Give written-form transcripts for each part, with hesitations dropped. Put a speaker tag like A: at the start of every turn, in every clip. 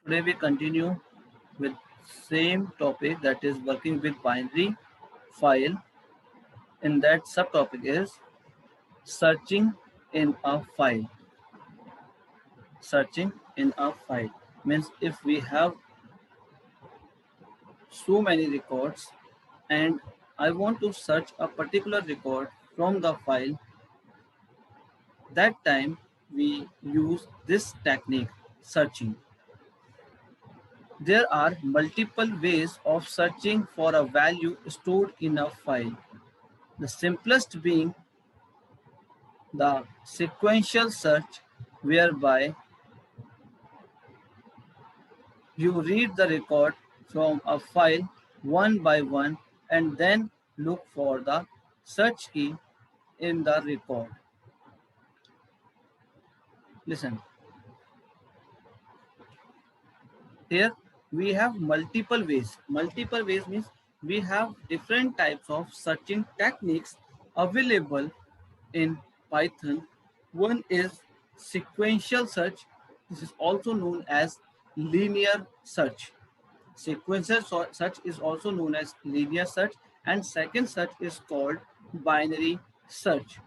A: Today we continue with same topic, that is working with binary file. In that subtopic is searching in a file. Searching in a file means if we have so many records and I want to search a particular record from the file, that time we use this technique, searching. There are multiple ways of searching for a value stored in a file. The simplest being the sequential search, whereby you read the record from a file one by one and then look for the search key in the record. Listen, here we have multiple ways. Multiple ways means we have different types of searching techniques available in Python. One is sequential search. This is also known as linear search. Sequential search is also known as linear search, and second search is called binary search.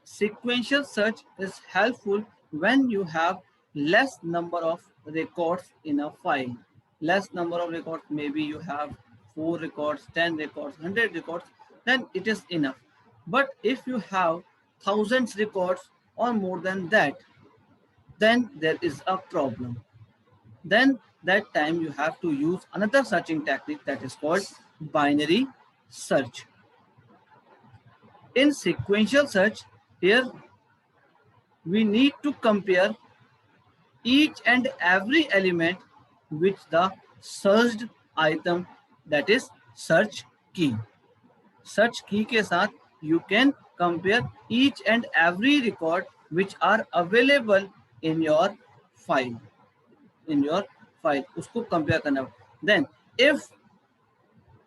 A: Sequential search is helpful when you have less number of records in a file. Less number of records, maybe you have 4 records, 10 records, 100 records, then it is enough. But if you have thousands records or more than that, then there is a problem. Then that time you have to use another searching technique, that is called binary search. In sequential search, here we need to compare each and every element with the searched item, that is search key. Search key के साथ you can compare each and every record which are available in your file. In your file, उसको compare करना. Then if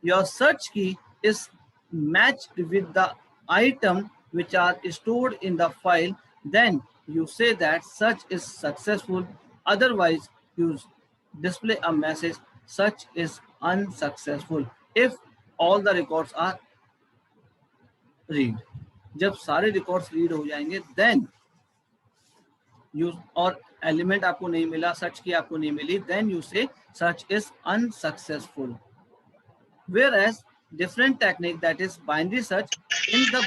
A: your search key is matched with the item which are stored in the file, then you say that search is successful. Otherwise, you display a message, search is unsuccessful, if all the records are read. जब सारे records read हो जाएंगे, then you, और element आपको नहीं मिला, search की आपको नहीं मिली, then you say search is unsuccessful. Whereas different technique, that is binary search, in the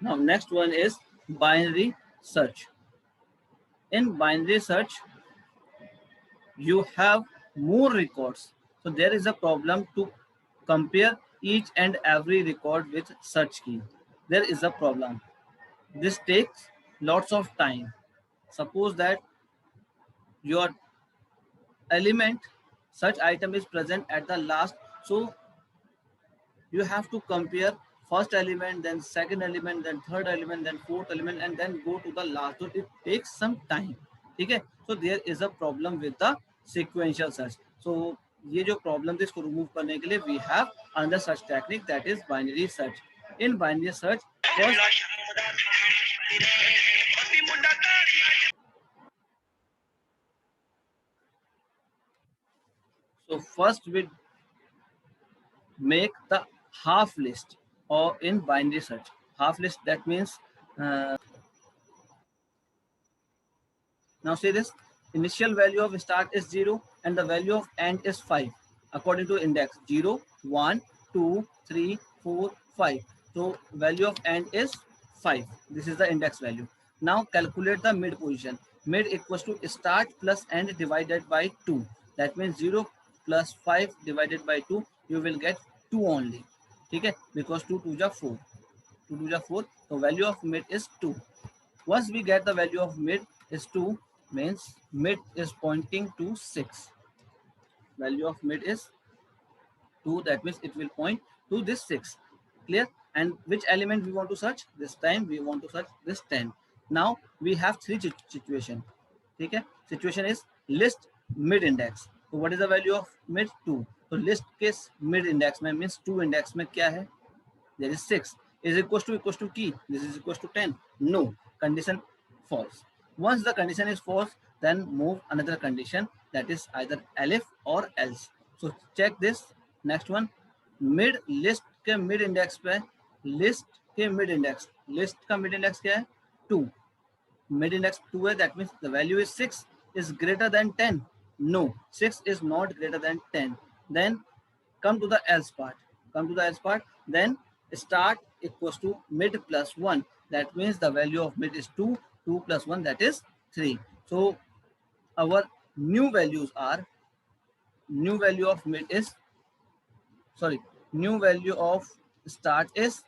A: now next one is binary search. In binary search you have more records, so there is a problem to compare each and every record with search key. There is a problem. This takes lots of time. Suppose that your element, such item is present at the last, so you have to compare first element, then second element, then third element, then fourth element, and then go to the last. So it takes some time. Okay, so there is a problem with the sequential search. So ये जो problem is, इसको remove करने के लिए we have another such technique, that is binary search. In binary search, first we make the half list, or in binary search half list, that means now say this, initial value of start is 0 and the value of end is 5 according to index 0 1 2 3 4 5. So value of end is 5. This is the index value. Now calculate the mid position. Mid equals to start plus end divided by 2. That means 0 plus 5 divided by 2, you will get 2 only. Okay, because 2 2 ja 4. 2 2 ja 4. So value of mid is 2. Once we get the value of mid is 2, means mid is pointing to 6. Value of mid is 2, that means it will point to this 6. Clear? And which element we want to search? This time we want to search this 10. Now we have three situation. Okay? Situation is list mid index. तो what is the value of mid 2. तो list के mid index में means 2 index में क्या है, there is 6. Is equal to key, this is equal to 10. No, condition false. Once the condition is false, then move another condition, that is either elif or else. So check this. Next one, mid list के mid index पे, list के mid index, list का mid index क्या है 2, mid index 2 है, that means the value is 6 is greater than 10. No, 6 is not greater than 10. Then come to the else part, then start equals to mid plus 1, that means the value of mid is 2, 2 plus 1, that is 3. So our new values are, new value of mid is, sorry, new value of start is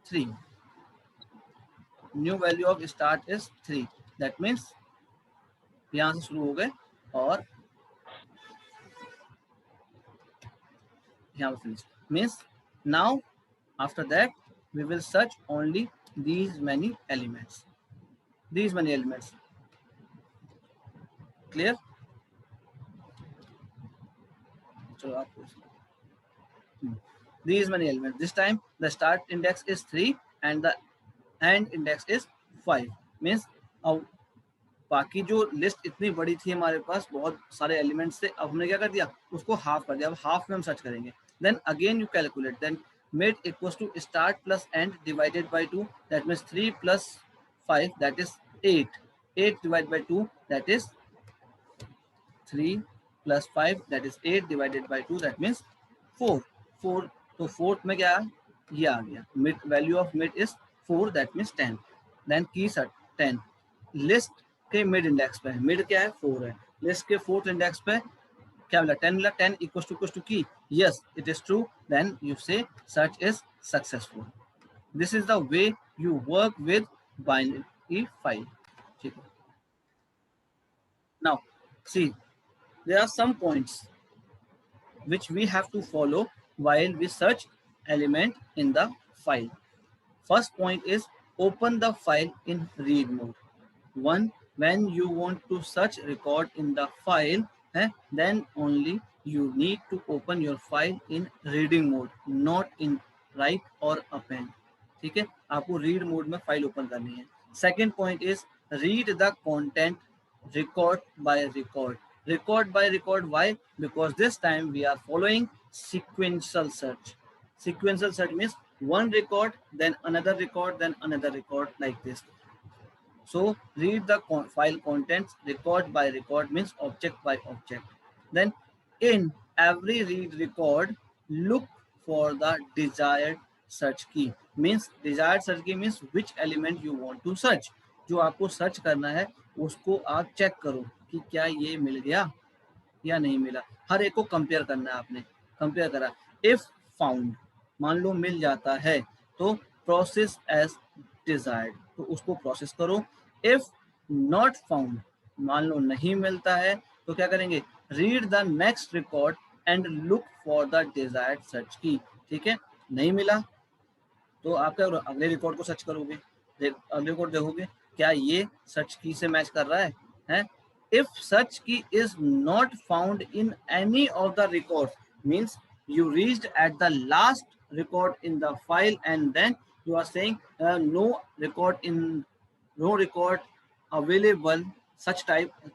A: 3, new value of start is 3, that means यहाँ से शुरू हो गए और यहाँ पर finish. Means now after that we will search only these many elements, clear. So these many elements, this time the start index is 3 and the end index is 5. means अब बाकी जो लिस्ट इतनी बड़ी थी हमारे पास, बहुत सारे एलिमेंट्स थे, अब हमने क्या कर दिया, उसको हाफ कर दिया. अब हाफ में हम सर्च करेंगे. Then again you calculate, then mid equals to start plus end divided by 2, that means 3 plus 5, that is 8. 8 divided by 2, that is 3 plus 5, that is 8 divided by 2, that means 4. 4, तो fourth में क्या ये आ गया, mid value of mid is 4, that means 10. Then key search 10, list के mid index पे है, mid क्या है 4 है, लिस्ट के फोर्थ इंडेक्स पे क्या मिला 10 मिला, 10 equals to key, yes it is true, then you say search is successful. This is the way you work with binary file. ठीक है. Now see there are some points which we have to follow while we search element in the file. First point is open the file in read mode. One, when you want to search record in the file, then only you need to open your file in reading mode, not in write or append. ठीक है, आपको read mode में file open करनी है. Second point is read the content record by record. Record by record, why? Because this time we are following sequential search. Sequential search means one record, then another record, then another record, like this. So read the file contents record by record means object by object. Then in every read record, look for the desired search key. Means desired search key means which element you want to search. जो आपको search करना है उसको आप check करो कि क्या ये मिल गया या नहीं मिला. हर एक को कंपेयर करना है. आपने कंपेयर करा, इफ फाउंड मान लो मिल जाता है तो प्रोसेस एज डिजायर्ड, तो उसको प्रोसेस करो. इफ नॉट फाउंड मान लो नहीं मिलता है तो क्या करेंगे, read the next record and look for the desired search की. ठीक है, नहीं मिला तो आप क्या करो, अगले रिकॉर्ड को सर्च करोगे, अगले रिकॉर्ड देखोगे क्या ये सर्च की से मैच कर रहा है. इफ सर्च की is not found in any of the record means you reached at the last record in the file and then you are saying no record available,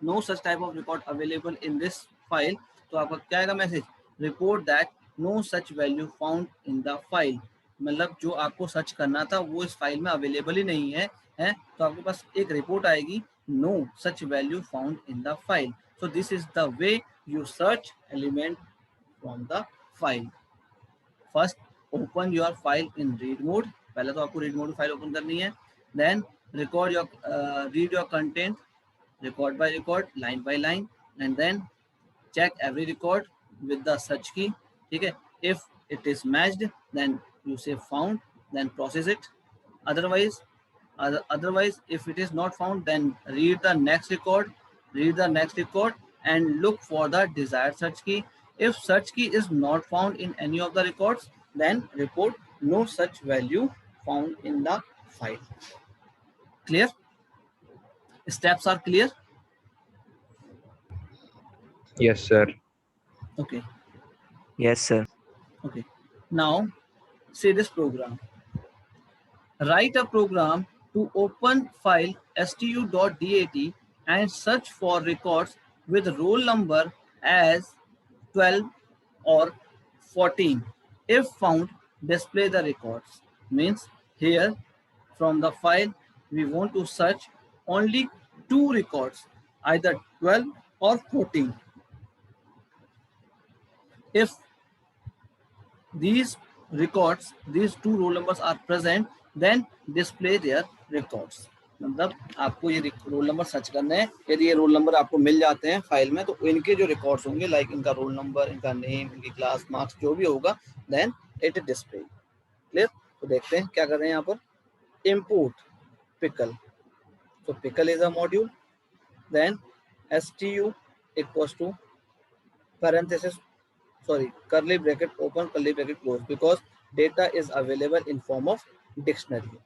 A: no such type of record available in this file. तो आपका क्या आएगा message, report that no such value found in the file. मतलब जो आपको search करना था वो इस फाइल में अवेलेबल ही नहीं है, तो आपके पास एक रिपोर्ट आएगी, no such value found in the file. So this is the way you search element from the file. First open your file in read mode, पहले तो आपको रीड मोड फाइल ओपन करनी है. Then record your read your content record by record, line by line, and then check every record with the search key. ठीक है, if it is matched then you say found, then process it. Otherwise if it is not found then read the next record and look for the desired search key. If search key is not found in any of the records then report no such value found in the file. Clear? Steps are clear?
B: Yes, sir.
A: Okay.
C: Yes, sir.
A: Okay. Now say this program. Write a program to open file stu.dat and search for records with roll number as 12 or 14. If found, display the records. Means here from the file we want to search only two records, either 12 or 14. If these records, these two roll numbers are present, then display their records. मतलब आपको ये roll number search करने हैं, यदि ये roll number आपको मिल जाते हैं फाइल में तो इनके जो रिकॉर्ड्स होंगे लाइक इनका रोल नंबर, इनका नेम, इनकी क्लास, मार्क्स जो भी होगा, देन इट डिस्प्ले. क्लियर? तो देखते हैं क्या कर रहे हैं यहाँ पर. Import pickle. So pickle is a module. Then stu equals to parenthesis, sorry, curly bracket open, curly bracket close, because data is available in form of dictionary.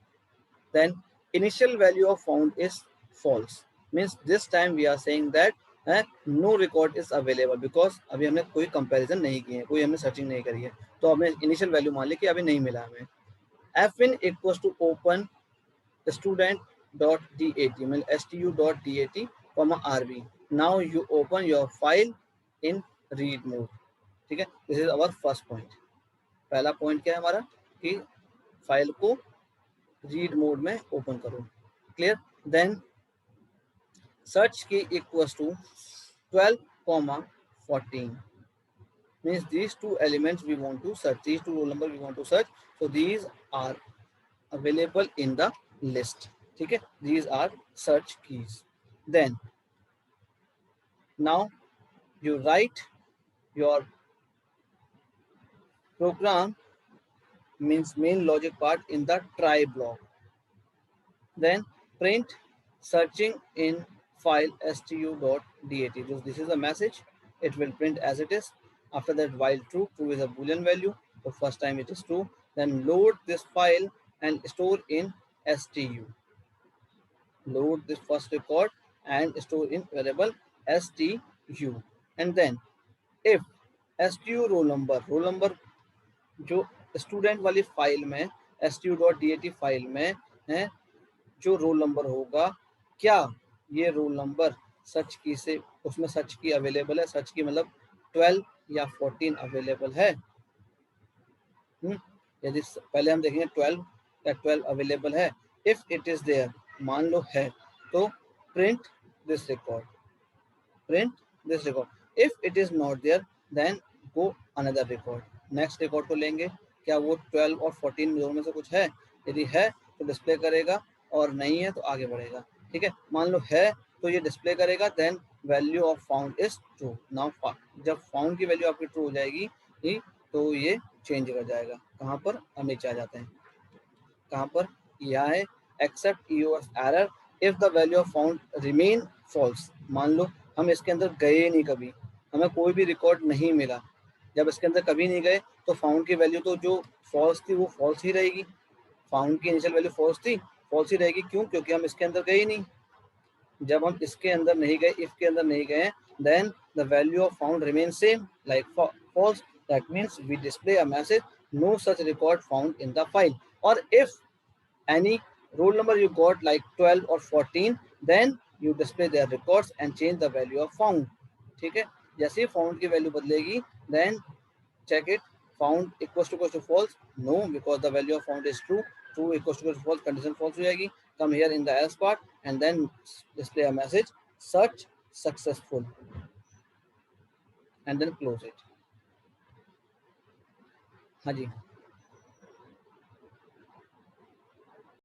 A: Then initial value of found is false. Means this time we are saying that no record is available because अभी हमने कोई comparison नहीं की है, कोई हमने searching नहीं करी है, तो हमें इनिशियल वैल्यू मान ली कि अभी नहीं मिला हमें. fin equals to open student.dat means stu.dat comma rb. Now you open your file in read mode. ठीक है, this is our first point. पहला पॉइंट क्या है हमारा कि फाइल को रीड मोड में ओपन करो. Clear? Then search key equals to 12, 14 means these two elements we want to search, these two roll number we want to search, so these are available in the list. ठीक है, these are search keys. Then now you write your program, means main logic part, in the try block. Then print searching in file stu.dat. This is a message, it will print as it is. After that, while true, true is a boolean value, so first time it is true. Then load this file and store in stu. Load this first record and store in variable stu. And then if stu roll number जो student वाली file में stu.dat file में है, जो roll number होगा, क्या ये roll number search की से उसमें सर्च की अवेलेबल है, सर्च की मतलब 12 या 14 अवेलेबल है. यदि पहले हम देखेंगे 12 या 12 अवेलेबल है. इफ इट इज देयर, मान लो है, तो print this record, print this record. If it is not there, then go another record. Next record को लेंगे, क्या वो 12 और 14 दोनों में से कुछ है? यदि है तो डिस्प्ले करेगा, और नहीं है तो आगे बढ़ेगा. ठीक है, मान लो है तो ये डिस्प्ले करेगा, then value of found is true. Now जब फाउंड की वैल्यू आपकी ट्रू हो जाएगी तो ये चेंज कर जाएगा. कहाँ पर? हम नीचे आ जाते हैं. कहाँ पर? यहाँ है except EOS error if the value of found remain false. मान लो हम इसके अंदर गए नहीं, कभी हमें कोई भी रिकॉर्ड नहीं मिला. जब इसके अंदर कभी नहीं गए तो फाउंड की वैल्यू तो जो फॉल्स थी वो फॉल्स ही रहेगी. फाउंड की इनिशियल वैल्यू फॉल्स थी, फॉल्स ही रहेगी. क्यों? क्योंकि हम इसके अंदर गए ही नहीं. जब हम इसके अंदर नहीं गए, इफ के अंदर नहीं गए, then the value of found remain same like false. That means we display a message no such record found in the file. और if any roll number you got like 12 or 14, then you display their records and change the value of found. ठीक है, जैसे ही found की value बदलेगी, then check it, found equals to false, no, because the value of found is true, true equals to false, condition false हो जाएगी. Come here in the else part and then display a message search successful and then close it. हाँ जी.